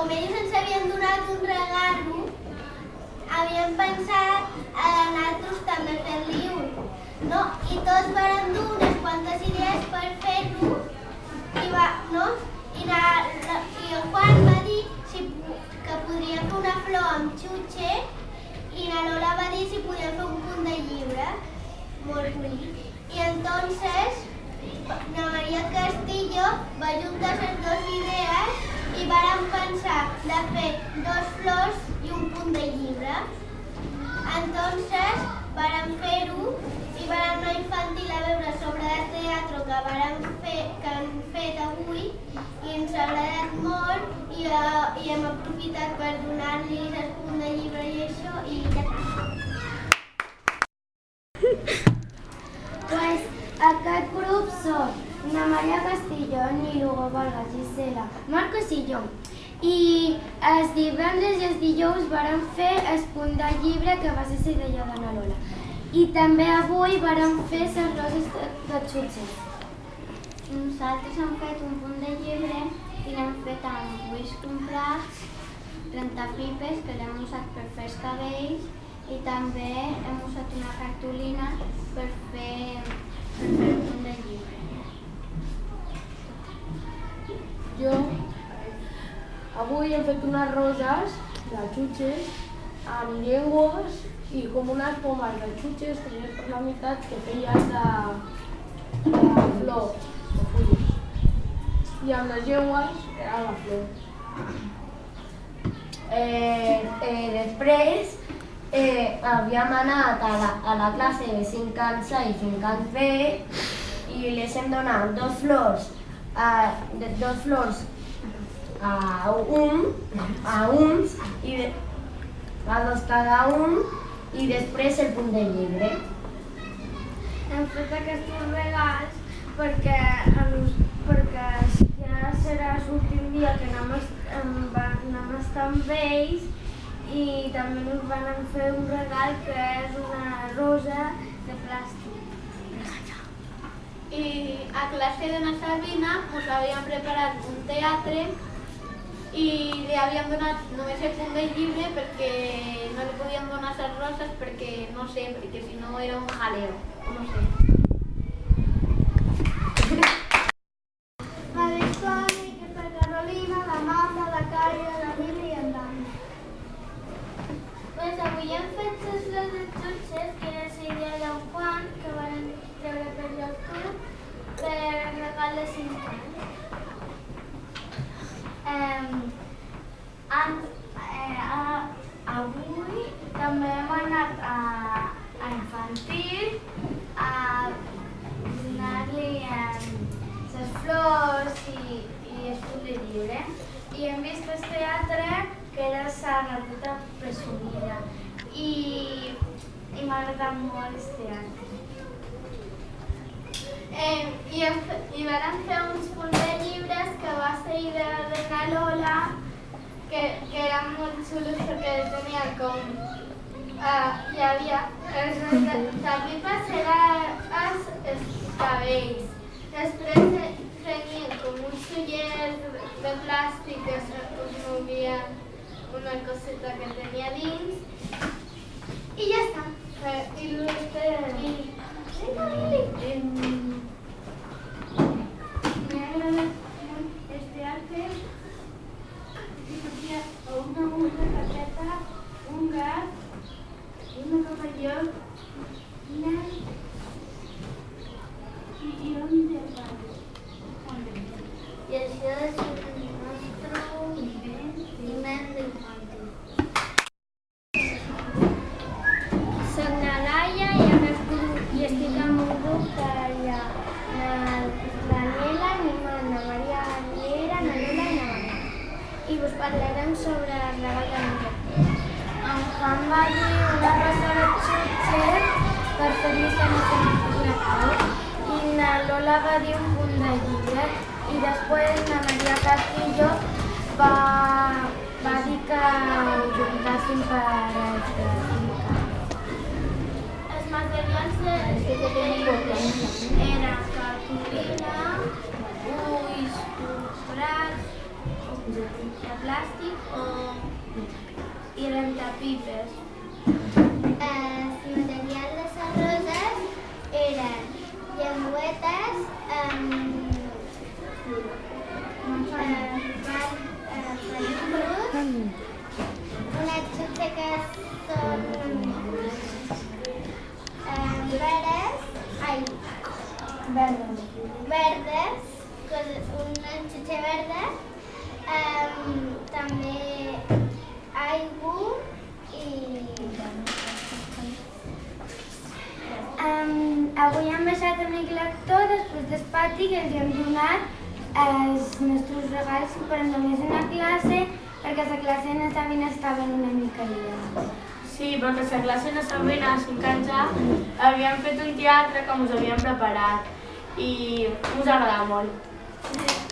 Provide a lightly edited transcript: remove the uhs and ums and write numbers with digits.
com ells ens havien donat un regalo, havíem pensat a nosaltres també fer-li un, no? I tots vàrem dur unes quantes idees per fer-lo, no? I el Juan va dir que podria fer una flor amb xutxe i la Lola va dir si podia fer un punt de llibre, molt bonic. I entonces la María Castillo va juntar les dues idees i vàrem pensar de fer 2 flors i un punt de llibre. Entonces vàrem fer-ho i vàrem anar infantil a veure sobre de teatre que han fet avui i ens ha agradat molt i hem aprofitat per donar-los el punt de llibre i això i ja està. Pues aquest grup són Ana María Castillo, Nilugo, Vargas, Gisela, Marcos i jo. I els divendres i els dijous vàrem fer el punt de llibre que va ser la idea d'Ana Lola. I també avui vàrem fer les roses de xutxes. Nosaltres hem fet un punt de llibre i l'hem fet amb buits comprats, 30 pipes que l'hem usat per fer els cabells i també hem usat una cartolina per fer el punt de llibre. Jo avui hem fet unes roses de xutxes amb llengües i com unes pomes de xutxes tenies per la meitat que feien de flor, de fulles. I amb les llengües era la flor. Després havíem anat a la classe de 5 anys A i 5 anys B i les hem donat 2 flors a uns i a 2 cada un i després el punt de llibre. Hem fet aquests regals perquè ja serà l'últim dia que anem a estar amb ells i també ens van fer un regal que és una rosa de plàstic. I a classe d'Ana Sabina us havíem preparat un teatre i li havíem donat només el punt de llibre perquè no li podíem donar les roses perquè no sé, perquè si no era un jaleo, no sé. La Victòria, que per Carolina, la Manda, la Cària, la Mili i en Dan. Pues avui hem fet les flors de xutxes, que era la idea del Juan, que van treure per YouTube, per regal de 5 anys. Avui també hem anat a infantil a donar-li les flors i el punt de llibre. I hem vist el teatre que era la rateta presumida i m'ha agradat molt el teatre. I vam fer uns punts de llibres que va ser idea de la Lola, que eren molt xulos perquè tenien com... hi havia... La pipa era els cabells. Després tenien com uns ullers de plàstic que es movia una coseta que tenia dins. I ja està. I després... Me ha agradat molt el teatre. Hi havia una carpeta, un gat, una cavalló, i un llevant. I això és el nostre invent d'infantil. Soc na Laia i estic en un grup que hi ha la Daniela, na Maria Riera, na Lola i na Maria. I us parlarem sobre el regal de Miquel. En Juan va dir una rosa de xutxes per fer-li la Clau i na Lola va dir un punt de llibre i després na Maria Castillo va dir que ho juntàssim per explicar. Els materials eren cartolina, ulls comprats, de plàstic pipes. El material de les roses eren llengüetes, unes xutxeques són verdes, una xutxa verda, també aigua i... Avui hem baixat a mi lector després del pati que els hem donat els nostres regals per només una classe perquè la classe no estaven una mica liades. Sí, perquè la classe no sabien a 5 anys ja havíem fet un teatre com us havíem preparat i us agrada molt.